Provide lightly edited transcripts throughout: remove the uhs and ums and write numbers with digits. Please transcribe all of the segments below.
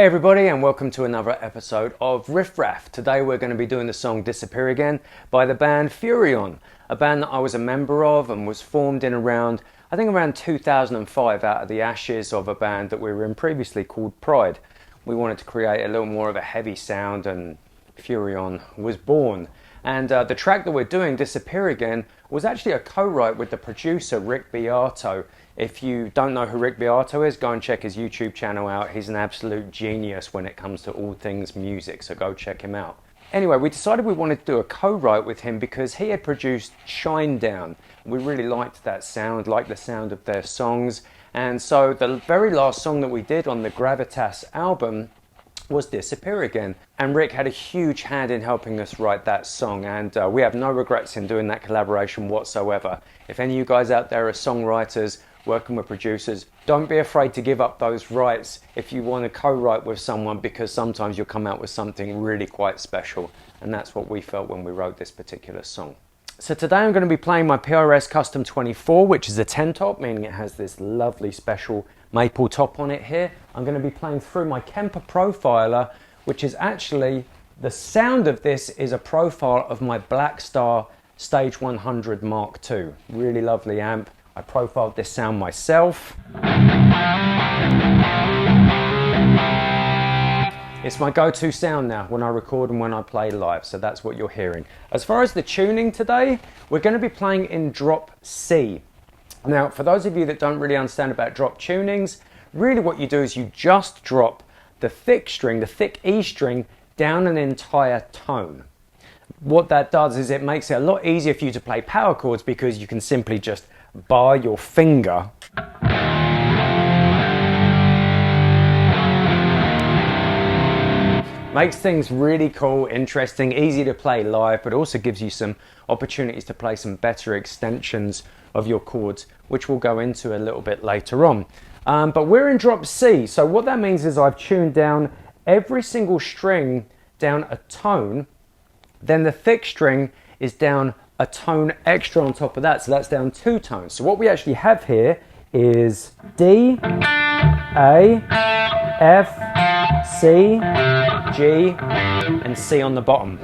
Hey everybody, and welcome to another episode of Riff Raff. Today we're going to be doing the song Disappear Again by the band Furyon, a band that I was a member of and was formed in around 2005 out of the ashes of a band that we were in previously called Pride. We wanted to create a little more of a heavy sound and Furyon was born. And the track that we're doing, Disappear Again, was actually a co-write with the producer Rick Beato. If you don't know who Rick Beato is, go and check his YouTube channel out. He's an absolute genius when it comes to all things music, so go check him out. Anyway, we decided we wanted to do a co-write with him because he had produced Shinedown. We really liked that sound, liked the sound of their songs. And so the very last song that we did on the Gravitas album was Disappear Again. And Rick had a huge hand in helping us write that song, and we have no regrets in doing that collaboration whatsoever. If any of you guys out there are songwriters, working with producers, don't be afraid to give up those rights if you want to co-write with someone, because sometimes you'll come out with something really quite special, and that's what we felt when we wrote this particular song. So today I'm going to be playing my PRS Custom 24, which is a 10 top, meaning it has this lovely special maple top on it here. I'm going to be playing through my Kemper Profiler, which is actually, the sound of this is a profile of my Black Star Stage 100 Mark II. Really lovely amp. I profiled this sound myself. It's my go-to sound now when I record and when I play live, so that's what you're hearing. As far as the tuning today, we're going to be playing in drop C. Now, for those of you that don't really understand about drop tunings, really what you do is you just drop the thick string, the thick E string, down an entire tone. What that does is it makes it a lot easier for you to play power chords, because you can simply just bar your finger makes things really cool, interesting, easy to play live, but also gives you some opportunities to play some better extensions of your chords, which we'll go into a little bit later on. But we're in drop C, so what that means is I've tuned down every single string down a tone, then the thick string is down a tone extra on top of that, so that's down 2 tones. So what we actually have here is D, A, F, C, G, and C on the bottom.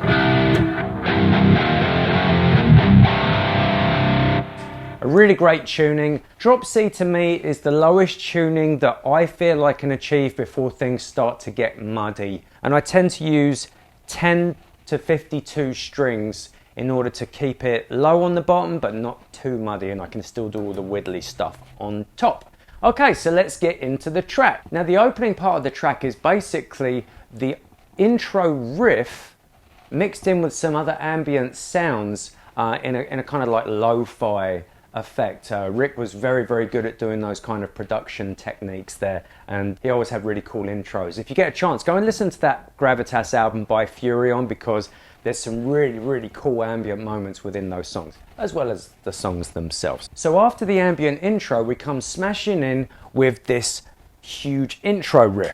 A really great tuning. Drop C to me is the lowest tuning that I feel I can achieve before things start to get muddy. And I tend to use 10 to 52 strings in order to keep it low on the bottom but not too muddy, and I can still do all the widdly stuff on top. Okay, so let's get into the track. Now the opening part of the track is basically the intro riff mixed in with some other ambient sounds in a kind of like lo-fi effect. Rick was very good at doing those kind of production techniques there, and he always had really cool intros. If you get a chance, go and listen to that Gravitas album by Furyon, because there's some really cool ambient moments within those songs, as well as the songs themselves. So after the ambient intro, we come smashing in with this huge intro riff.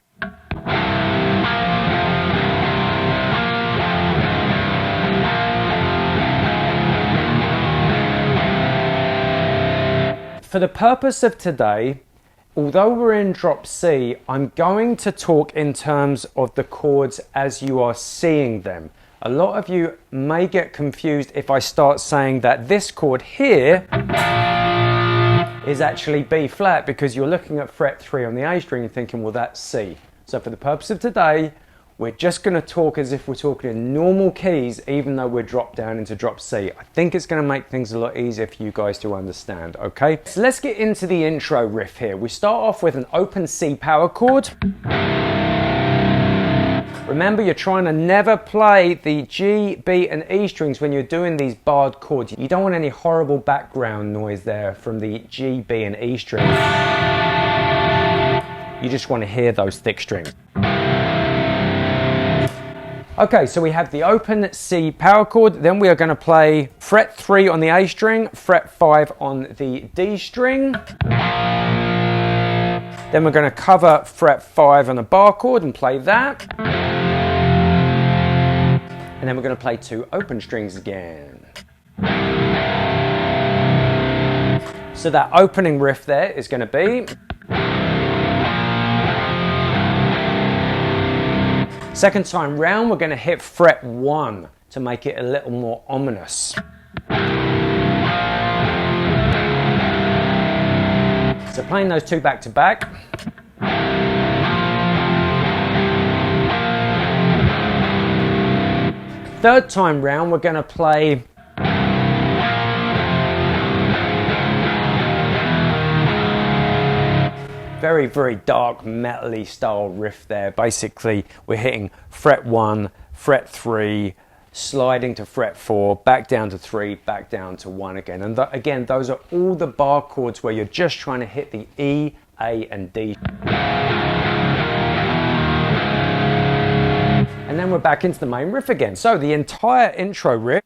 For the purpose of today, although we're in drop C, I'm going to talk in terms of the chords as you are seeing them. A lot of you may get confused if I start saying that this chord here is actually B flat, because you're looking at fret 3 on the A string and thinking, well, that's C. So for the purpose of today, we're just going to talk as if we're talking in normal keys, even though we're dropped down into drop C. I think it's going to make things a lot easier for you guys to understand, okay? So let's get into the intro riff here. We start off with an open C power chord. Remember, you're trying to never play the G, B, and E strings when you're doing these barred chords. You don't want any horrible background noise there from the G, B, and E strings. You just want to hear those thick strings. Okay, so we have the open C power chord, then we are going to play fret 3 on the A string, fret 5 on the D string. Then we're going to cover fret 5 on a bar chord and play that. And then we're going to play 2 open strings again. So that opening riff there is going to be Second time round, we're going to hit fret 1 to make it a little more ominous. So playing those two back to back. Third time round, we're going to play very, very dark metal-y style riff there. Basically, we're hitting fret 1, fret 3, sliding to fret 4, back down to 3, back down to 1 again. And again, those are all the bar chords where you're just trying to hit the E, A, and D. And then we're back into the main riff again. So the entire intro riff.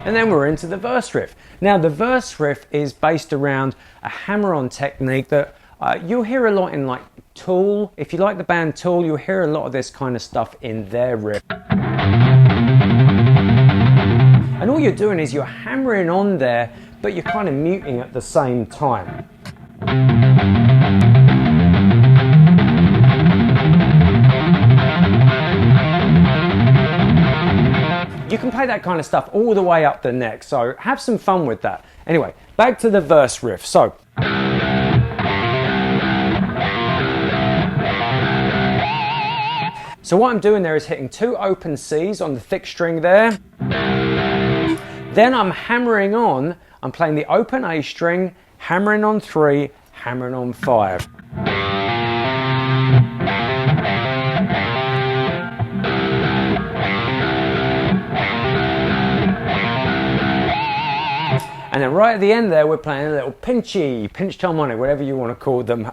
And then we're into the verse riff. Now the verse riff is based around a hammer-on technique that you'll hear a lot in like Tool. If you like the band Tool, you'll hear a lot of this kind of stuff in their riff. And all you're doing is you're hammering on there, but you're kind of muting at the same time. You can play that kind of stuff all the way up the neck, so have some fun with that. Anyway, back to the verse riff. So what I'm doing there is hitting 2 open Cs on the thick string there. Then I'm hammering on, I'm playing the open A string, hammering on 3, hammering on 5. And then right at the end there, we're playing a little pinched harmonic, whatever you want to call them.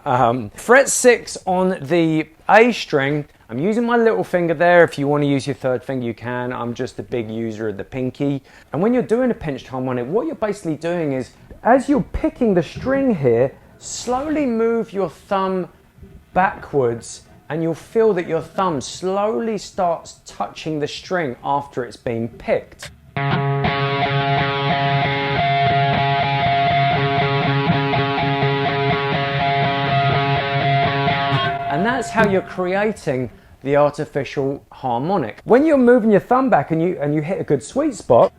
Fret 6 on the A string. I'm using my little finger there. If you want to use your third finger, you can. I'm just a big user of the pinky. And when you're doing a pinched harmonic, what you're basically doing is, as you're picking the string here, slowly move your thumb backwards, and you'll feel that your thumb slowly starts touching the string after it's been picked. And that's how you're creating the artificial harmonic. When you're moving your thumb back and you hit a good sweet spot,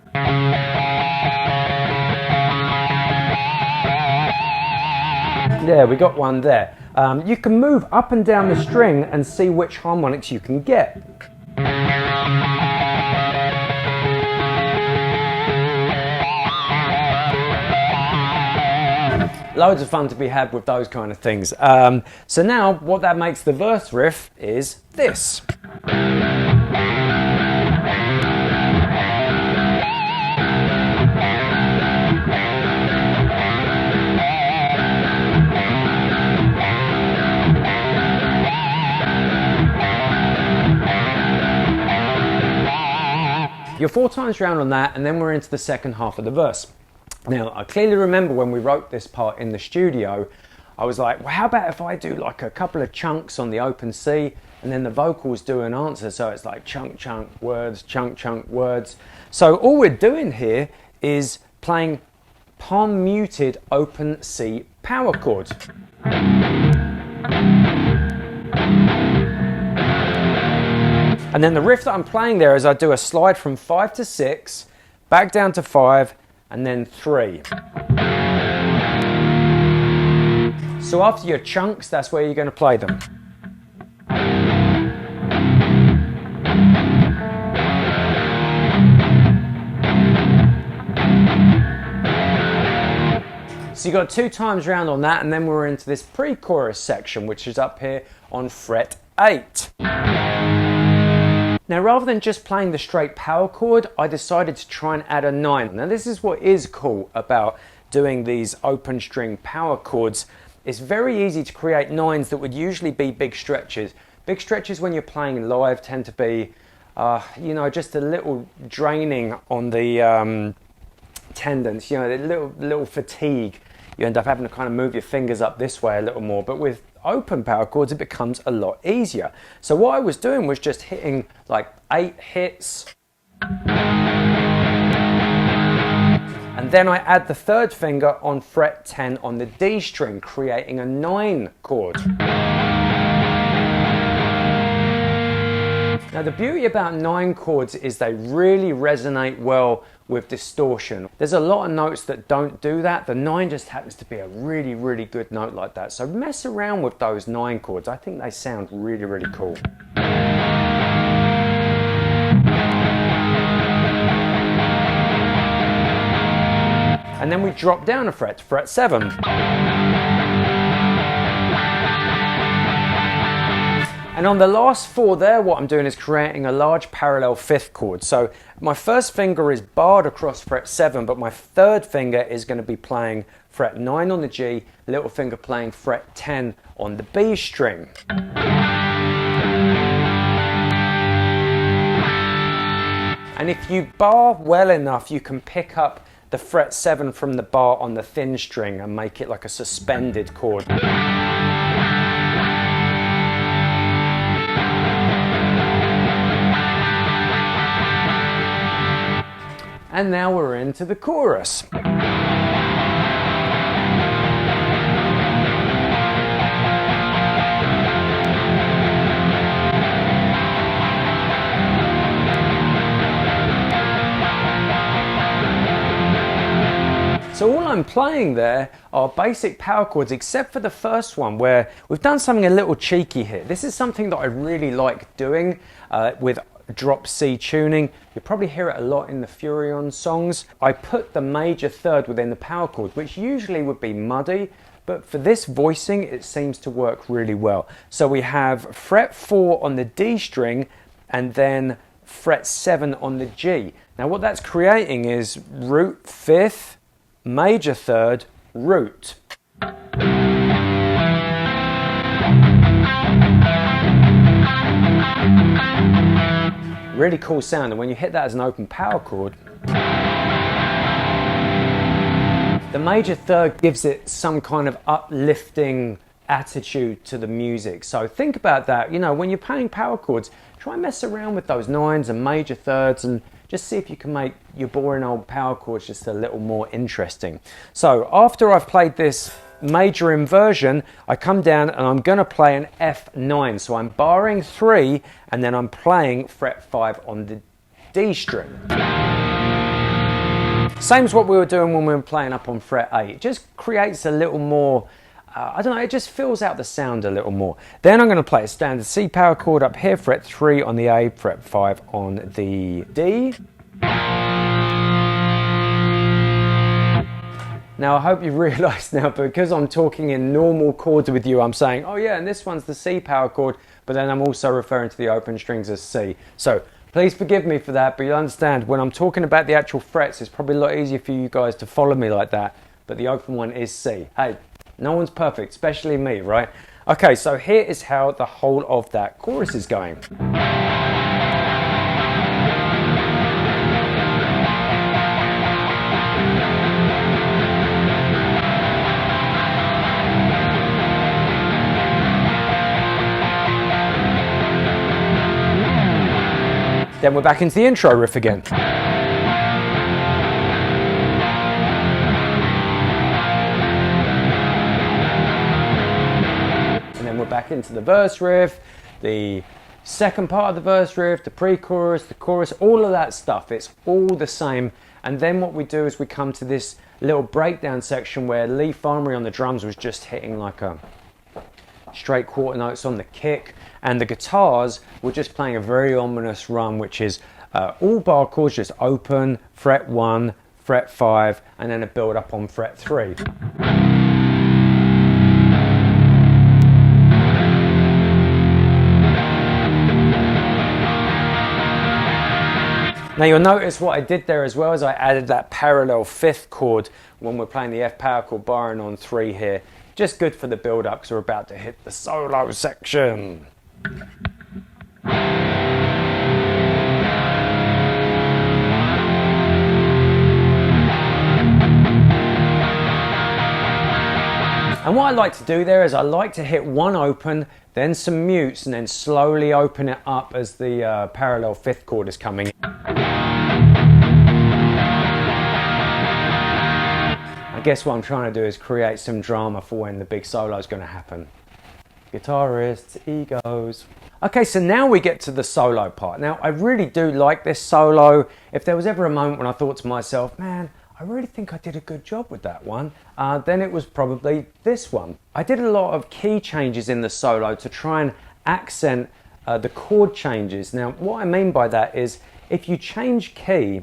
yeah, we got one there. You can move up and down the string and see which harmonics you can get. Loads of fun to be had with those kind of things. So now what that makes the verse riff is this. You're 4 times round on that, and then we're into the second half of the verse. Now, I clearly remember when we wrote this part in the studio, I was like, well, how about if I do like a couple of chunks on the open C, and then the vocals do an answer, so it's like chunk, chunk, words, chunk, chunk, words. So all we're doing here is playing palm muted open C power chords. And then the riff that I'm playing there is I do a slide from 5 to 6, back down to 5, and then 3. So after your chunks, that's where you're going to play them. So you got 2 times round on that, and then we're into this pre-chorus section, which is up here on fret 8. Now, rather than just playing the straight power chord, I decided to try and add a 9. Now, this is what is cool about doing these open string power chords. It's very easy to create 9s that would usually be big stretches. Big stretches when you're playing live tend to be, you know, just a little draining on the tendons, you know, a little fatigue. You end up having to kind of move your fingers up this way a little more. But with open power chords, it becomes a lot easier. So what I was doing was just hitting like 8 hits. And then I add the third finger on fret 10 on the D string, creating a 9 chord. Now the beauty about 9 chords is they really resonate well with distortion. There's a lot of notes that don't do that. The 9 just happens to be a really, really good note like that. So mess around with those 9 chords. I think they sound really, really cool. And then we drop down a fret to fret 7. And on the last 4 there, what I'm doing is creating a large parallel 5th chord. So my first finger is barred across fret 7, but my third finger is going to be playing fret 9 on the G, little finger playing fret 10 on the B string. And if you bar well enough, you can pick up the fret 7 from the bar on the thin string and make it like a suspended chord. And now we're into the chorus. So all I'm playing there are basic power chords, except for the first one where we've done something a little cheeky here. This is something that I really like doing with drop C tuning. You'll probably hear it a lot in the Furyon songs. I put the major third within the power chord, which usually would be muddy, but for this voicing it seems to work really well. So we have fret 4 on the D string and then fret 7 on the G. Now what that's creating is root 5th, major third, root. Really cool sound, and when you hit that as an open power chord, the major third gives it some kind of uplifting attitude to the music. So think about that, you know, when you're playing power chords, try and mess around with those 9s and major thirds and just see if you can make your boring old power chords just a little more interesting. So after I've played this major inversion, I come down and I'm going to play an F9. So I'm barring 3 and then I'm playing fret 5 on the D string. Same as what we were doing when we were playing up on fret 8. It just creates a little more, I don't know, it just fills out the sound a little more. Then I'm going to play a standard C power chord up here, fret 3 on the A, fret 5 on the D. Now I hope you've realised now, because I'm talking in normal chords with you, I'm saying, oh yeah, and this one's the C power chord, but then I'm also referring to the open strings as C. So please forgive me for that, but you'll understand when I'm talking about the actual frets, it's probably a lot easier for you guys to follow me like that, but the open one is C. Hey, no one's perfect, especially me, right? Okay, so here is how the whole of that chorus is going. Then we're back into the intro riff again. And then we're back into the verse riff, the second part of the verse riff, the pre-chorus, the chorus, all of that stuff. It's all the same. And then what we do is we come to this little breakdown section where Lee Farmery on the drums was just hitting like a straight quarter notes on the kick, and the guitars were just playing a very ominous run, which is all bar chords just open, fret 1, fret 5, and then a build up on fret 3. Now you'll notice what I did there as well is I added that parallel 5th chord when we're playing the F power chord barring on 3 here. Just good for the build up because we're about to hit the solo section. And And what I like to do there is I like to hit one open, then some mutes, and then slowly open it up as the parallel fifth chord is coming. I guess what I'm trying to do is create some drama for when the big solo is going to happen. Guitarist's egos. Okay, so now we get to the solo part. Now, I really do like this solo. If there was ever a moment when I thought to myself, man, I really think I did a good job with that one, then it was probably this one. I did a lot of key changes in the solo to try and accent the chord changes. Now, what I mean by that is if you change key,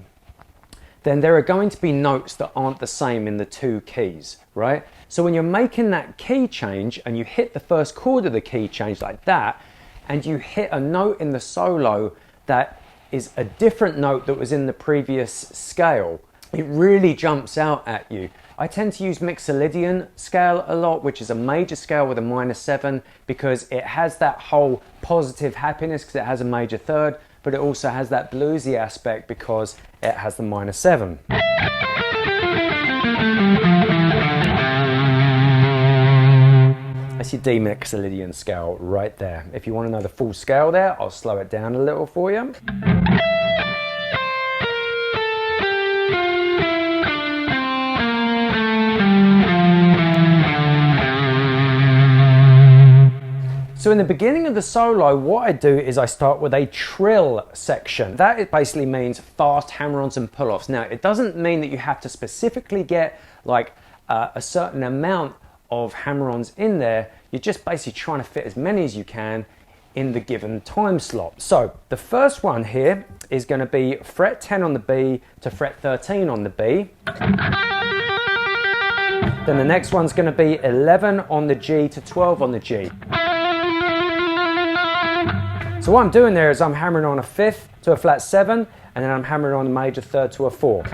then there are going to be notes that aren't the same in the two keys, right? So when you're making that key change and you hit the first chord of the key change like that, and you hit a note in the solo that is a different note that was in the previous scale, it really jumps out at you. I tend to use Mixolydian scale a lot, which is a major scale with a minor 7, because it has that whole positive happiness because it has a major third, but it also has that bluesy aspect because it has the minor 7. That's your D Mixolydian scale right there. If you want to know the full scale there, I'll slow it down a little for you. So in the beginning of the solo, what I do is I start with a trill section. That basically means fast hammer-ons and pull-offs. Now, it doesn't mean that you have to specifically get like a certain amount of hammer-ons in there. You're just basically trying to fit as many as you can in the given time slot. So the first one here is going to be fret 10 on the B to fret 13 on the B. Then the next one's going to be 11 on the G to 12 on the G. So what I'm doing there is I'm hammering on a fifth to a flat 7, and then I'm hammering on a major third to a 4.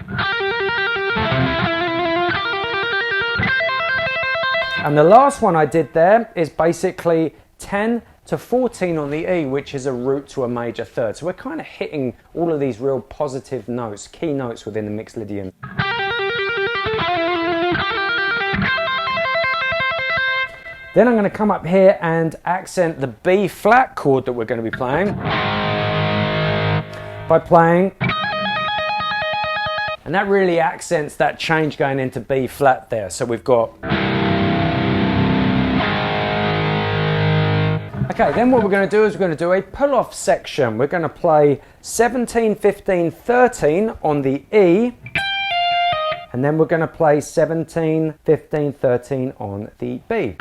And the last one I did there is basically 10 to 14 on the E, which is a root to a major third. So we're kind of hitting all of these real positive notes, key notes within the Mixolydian. Then I'm going to come up here and accent the B flat chord that we're going to be playing by playing, and that really accents that change going into B flat there. So we've got, okay, then what we're going to do is we're going to do a pull-off section. We're going to play 17, 15, 13 on the E, and then we're going to play 17, 15, 13 on the B.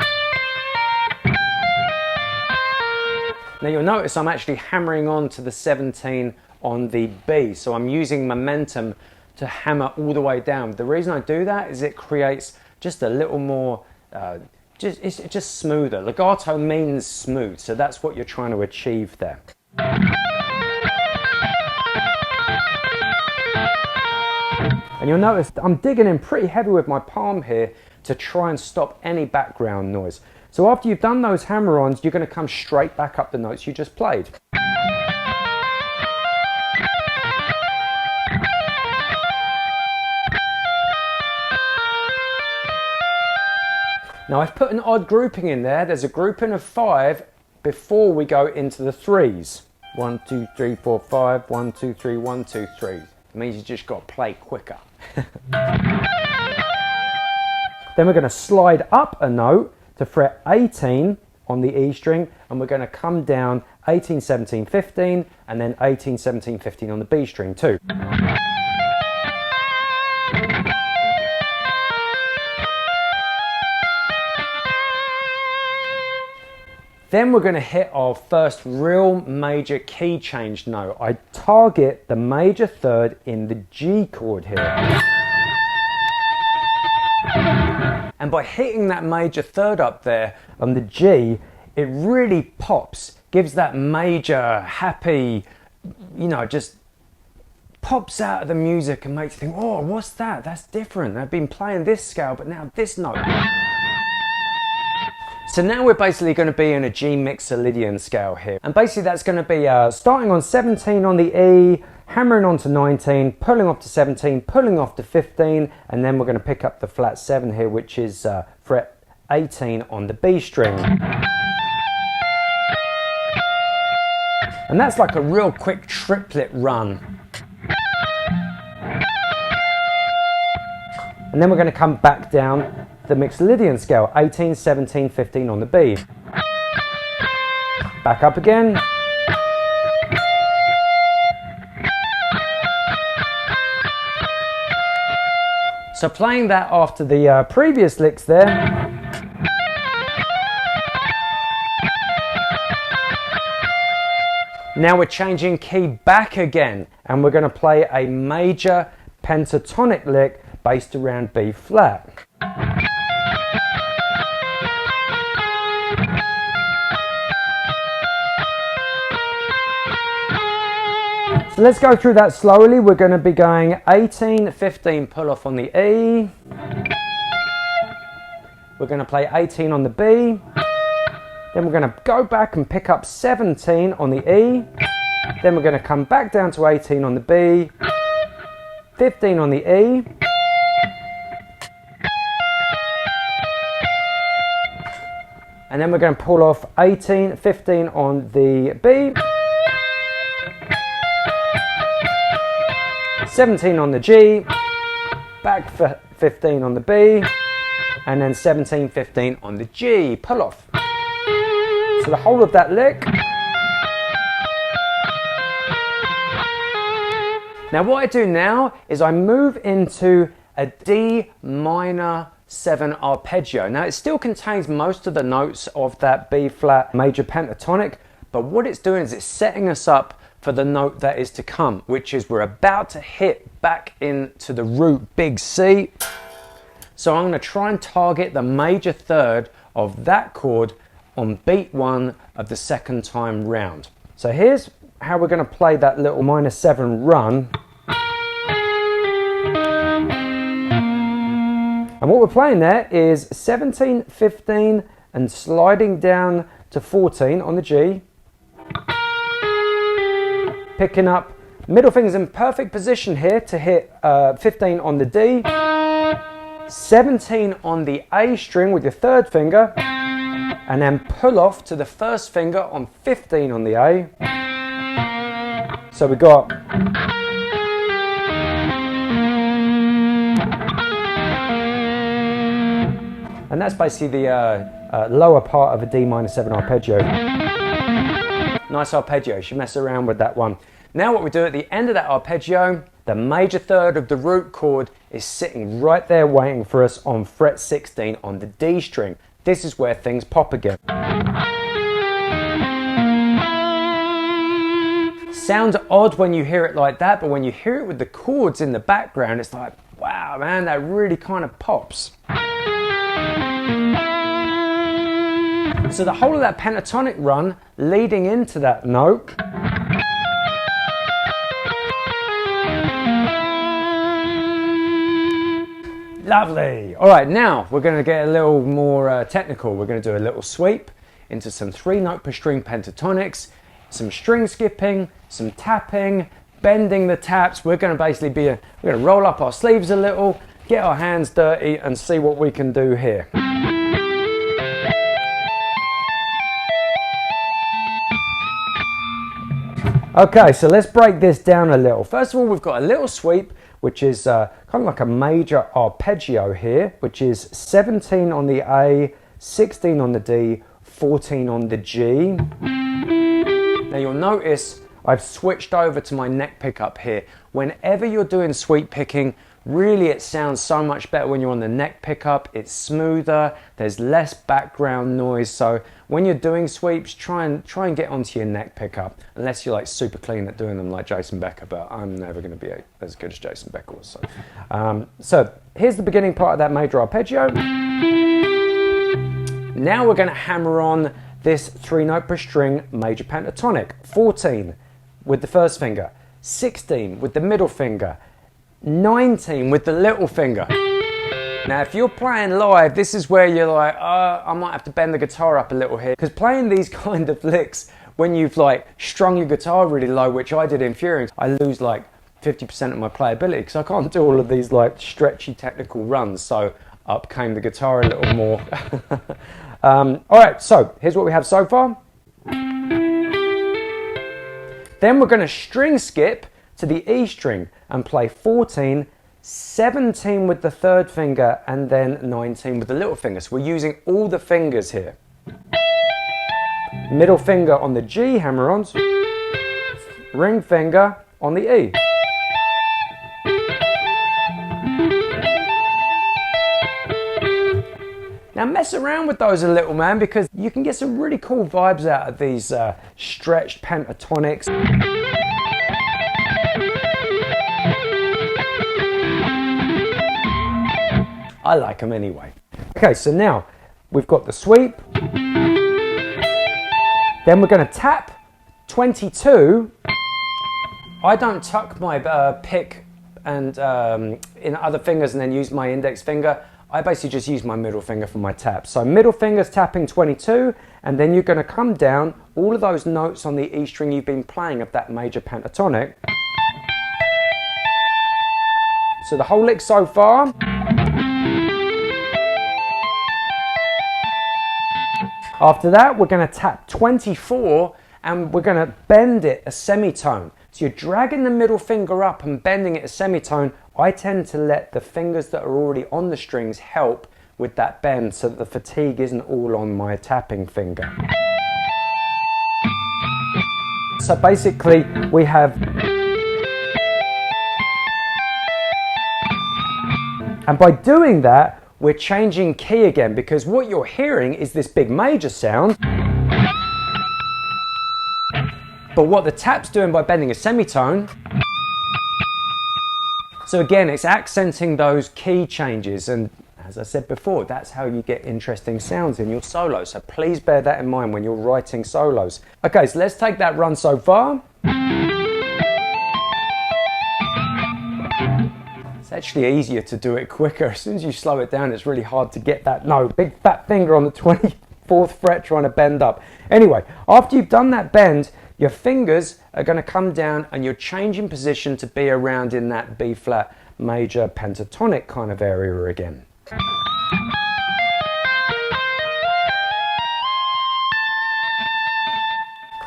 Now you'll notice I'm actually hammering on to the 17 on the B, so I'm using momentum to hammer all the way down. The reason I do that is it creates just a little more, it's just smoother. Legato means smooth, so that's what you're trying to achieve there. And you'll notice I'm digging in pretty heavy with my palm here to try and stop any background noise. So after you've done those hammer-ons, you're going to come straight back up the notes you just played. Now I've put an odd grouping in there. There's a grouping of 5 before we go into the 3s. 1, 2, 3, 4, 5, 1, 2, 3, 1, 2, 3. It means you just got to play quicker. Then we're going to slide up a note to fret 18 on the E string, and we're going to come down 18, 17, 15, and then 18, 17, 15 on the B string too. Then we're going to hit our first real major key change note. I target the major third in the G chord here. And by hitting that major third up there on the G, it really pops, gives that major, happy, you know, just pops out of the music and makes you think, oh, what's that? That's different. I've been playing this scale, but now this note. So now we're basically going to be in a G Mixolydian scale here. And basically that's going to be starting on 17 on the E, hammering on to 19, pulling off to 17, pulling off to 15, and then we're going to pick up the flat 7 here, which is fret 18 on the B string. And that's like a real quick triplet run. And then we're going to come back down the Mixolydian scale, 18, 17, 15 on the B. Back up again. So playing that after the previous licks there. Now we're changing key back again, and we're going to play a major pentatonic lick based around B flat. So let's go through that slowly. We're going to be going 18, 15 pull off on the E. We're going to play 18 on the B. Then we're going to go back and pick up 17 on the E. Then we're going to come back down to 18 on the B. 15 on the E. And then we're going to pull off 18, 15 on the B, 17 on the G, back for 15 on the B, and then 17, 15 on the G, pull off. So the whole of that lick. Now what I do now is I move into a D minor 7 arpeggio. Now it still contains most of the notes of that B flat major pentatonic, but what it's doing is it's setting us up for the note that is to come, which is we're about to hit back into the root big C. So I'm going to try and target the major third of that chord on beat 1 of the second time round. So here's how we're going to play that little minor 7 run. And what we're playing there is 17, 15 and sliding down to 14 on the G. Picking up middle fingers in perfect position here to hit 15 on the D. 17 on the A string with your third finger. And then pull off to the first finger on 15 on the A. So we got... And that's basically the lower part of a D minor 7 arpeggio. Nice arpeggio, you should mess around with that one. Now what we do at the end of that arpeggio, the major third of the root chord is sitting right there waiting for us on fret 16 on the D string. This is where things pop again. Sounds odd when you hear it like that, but when you hear it with the chords in the background, it's like, wow, man, that really kind of pops. So the whole of that pentatonic run leading into that note. Lovely. All right, now we're going to get a little more technical. We're going to do a little sweep into some 3 note per string pentatonics, some string skipping, some tapping, bending the taps. We're going to basically we're going to roll up our sleeves a little, get our hands dirty and see what we can do here. Okay, so let's break this down a little. First of all, we've got a little sweep, which is kind of like a major arpeggio here, which is 17 on the A, 16 on the D, 14 on the G. Now you'll notice I've switched over to my neck pickup here. Whenever you're doing sweep picking, really it sounds so much better when you're on the neck pickup. It's smoother, there's less background noise. So when you're doing sweeps, try and get onto your neck pickup, unless you're like super clean at doing them like Jason Becker, but I'm never going to be as good as Jason Becker was. So here's the beginning part of that major arpeggio. Now we're going to hammer on this 3 note per string major pentatonic. 14 with the first finger, 16 with the middle finger, 19 with the little finger. Now if you're playing live, this is where you're like, I might have to bend the guitar up a little here, because playing these kind of licks when you've like strung your guitar really low, which I did in Furyon, I lose like 50% of my playability because I can't do all of these like stretchy technical runs. So up came the guitar a little more. All right, so here's what we have so far. Then we're going to string skip to the E string and play 14, 17 with the third finger, and then 19 with the little finger. So we're using all the fingers here. Middle finger on the G hammer-ons, ring finger on the E. Now mess around with those a little, man, because you can get some really cool vibes out of these stretched pentatonics. I like them anyway. Okay, so now we've got the sweep. Then we're going to tap 22. I don't tuck my pick and in other fingers and then use my index finger. I basically just use my middle finger for my tap. So middle finger's tapping 22, and then you're going to come down all of those notes on the E string you've been playing of that major pentatonic. So the whole lick so far. After that, we're going to tap 24, and we're going to bend it a semitone. So you're dragging the middle finger up and bending it a semitone. I tend to let the fingers that are already on the strings help with that bend so that the fatigue isn't all on my tapping finger. So basically we have, and by doing that we're changing key again, because what you're hearing is this big major sound. But what the tap's doing by bending a semitone, so again, it's accenting those key changes, and as I said before, that's how you get interesting sounds in your solos. So please bear that in mind when you're writing solos. Okay, so let's take that run so far. It's actually easier to do it quicker. As soon as you slow it down, it's really hard to get that note. Big fat finger on the 24th fret trying to bend up. Anyway, after you've done that bend, your fingers are going to come down and you're changing position to be around in that B flat major pentatonic kind of area again.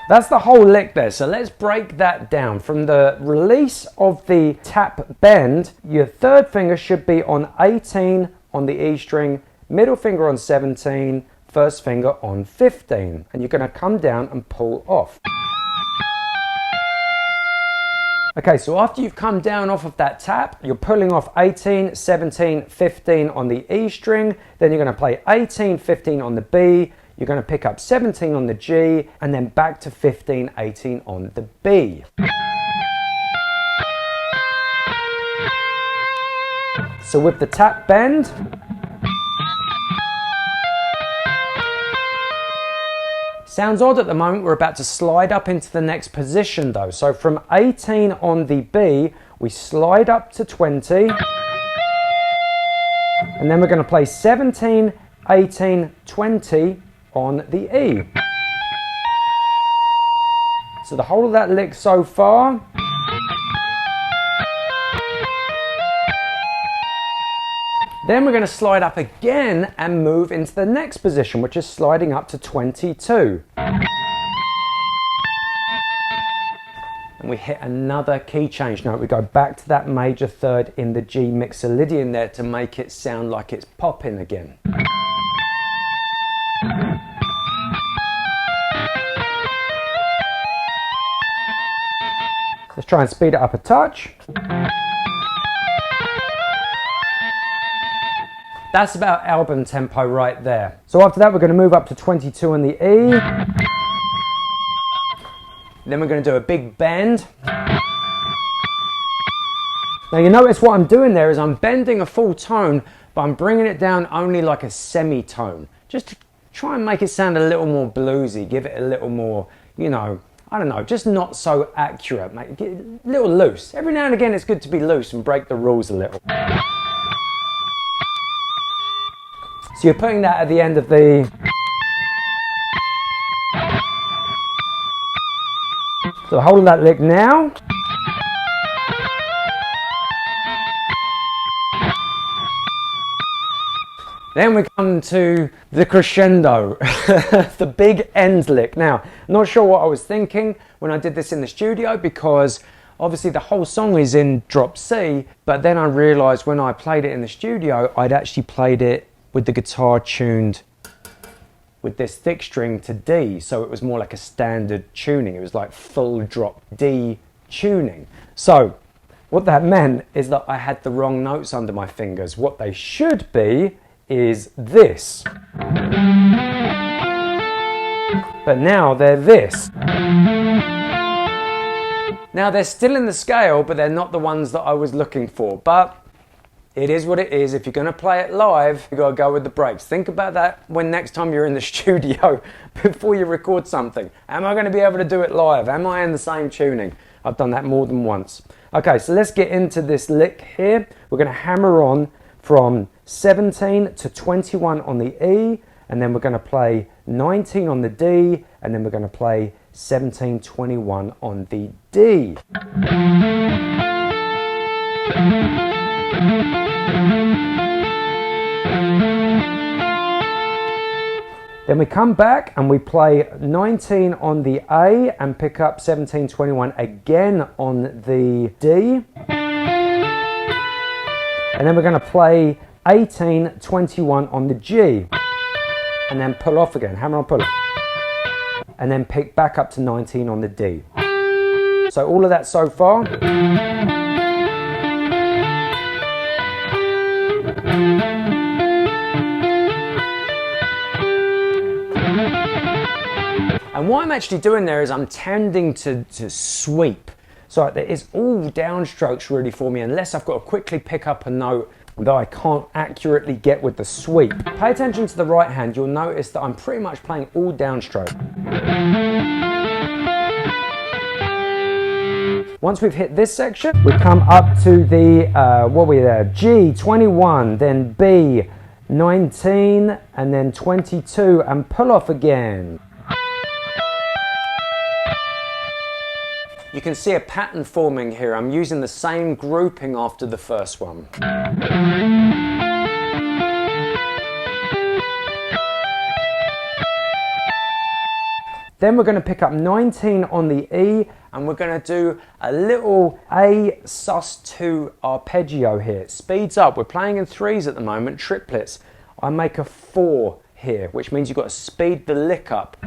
That's the whole lick there. So let's break that down. From the release of the tap bend, your third finger should be on 18 on the E string, middle finger on 17, first finger on 15. And you're going to come down and pull off. Okay, so after you've come down off of that tap, you're pulling off 18, 17, 15 on the E string, then you're going to play 18, 15 on the B, you're going to pick up 17 on the G, and then back to 15, 18 on the B. So with the tap bend, sounds odd at the moment. We're about to slide up into the next position though. So from 18 on the B, we slide up to 20. And then we're going to play 17, 18, 20 on the E. So the whole of that lick so far. Then we're going to slide up again and move into the next position, which is sliding up to 22. And we hit another key change note. We go back to that major third in the G mixolydian there to make it sound like it's popping again. Let's try and speed it up a touch. That's about album tempo right there. So after that, we're going to move up to 22 on the E. Then we're going to do a big bend. Now you notice what I'm doing there is I'm bending a full tone, but I'm bringing it down only like a semitone. Just to try and make it sound a little more bluesy, give it a little more, you know, I don't know, just not so accurate, make it a little loose. Every now and again it's good to be loose and break the rules a little. So you're putting that at the end of the... So hold that lick now. Then we come to the crescendo, the big end lick. Now, not sure what I was thinking when I did this in the studio, because obviously the whole song is in drop C, but then I realized when I played it in the studio, I'd actually played it with the guitar tuned with this thick string to D, so it was more like a standard tuning. It was like full drop D tuning. So what that meant is that I had the wrong notes under my fingers. What they should be is this. But now they're this. Now they're still in the scale, but they're not the ones that I was looking for. But it is what it is. If you're going to play it live, you got to go with the breaks. Think about that when next time you're in the studio before you record something. Am I going to be able to do it live? Am I in the same tuning? I've done that more than once. Okay, so let's get into this lick here. We're going to hammer on from 17 to 21 on the E, and then we're going to play 19 on the D, and then we're going to play 17, 21 on the D. Then we come back and we play 19 on the A and pick up 17, 21 again on the D. And then we're going to play 18, 21 on the G. And then pull off again, hammer on, pull off. And then pick back up to 19 on the D. So all of that so far. And what I'm actually doing there is I'm tending to sweep. So it's all downstrokes really for me, unless I've got to quickly pick up a note that I can't accurately get with the sweep. Pay attention to the right hand, you'll notice that I'm pretty much playing all downstroke. Once we've hit this section, we come up to the, what were we there? G, 21, then B, 19, and then 22, and pull off again. You can see a pattern forming here. I'm using the same grouping after the first one. Then we're going to pick up 19 on the E, and we're going to do a little A sus2 arpeggio here. It speeds up. We're playing in threes at the moment, triplets. I make a 4 here, which means you've got to speed the lick up.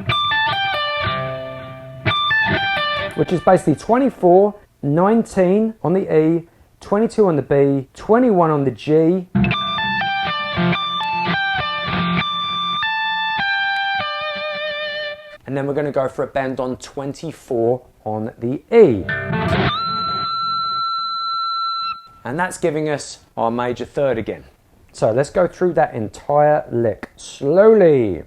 Which is basically 24, 19 on the E, 22 on the B, 21 on the G. And then we're going to go for a bend on 24 on the E. And that's giving us our major third again. So let's go through that entire lick slowly.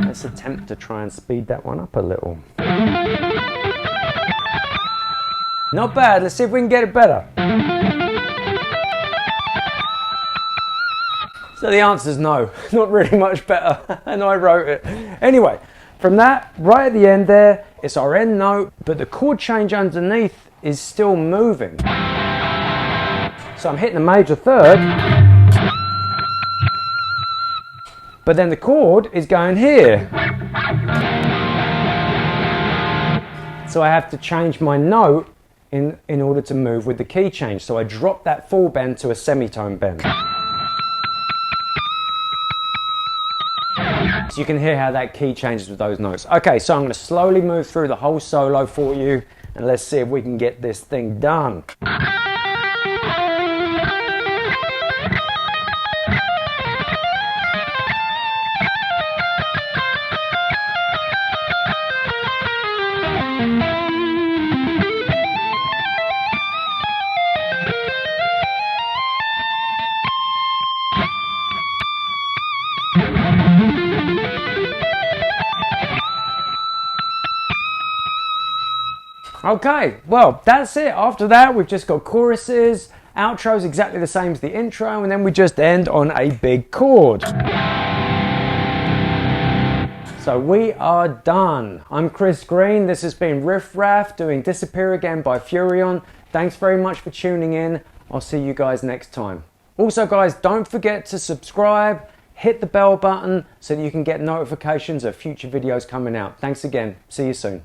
Let's attempt to try and speed that one up a little. Not bad, let's see if we can get it better. So the answer's no, not really much better, and I wrote it. Anyway, from that, right at the end there, it's our end note, but the chord change underneath is still moving. So I'm hitting a major third, but then the chord is going here. So I have to change my note in order to move with the key change. So I drop that full bend to a semitone bend. So you can hear how that key changes with those notes. Okay, so I'm going to slowly move through the whole solo for you, and let's see if we can get this thing done. Okay, well, that's it. After that, we've just got choruses, outros exactly the same as the intro, and then we just end on a big chord. So we are done. I'm Chris Green. This has been Riff Raff doing Disappear Again by Furyon. Thanks very much for tuning in. I'll see you guys next time. Also guys, don't forget to subscribe, hit the bell button so that you can get notifications of future videos coming out. Thanks again. See you soon.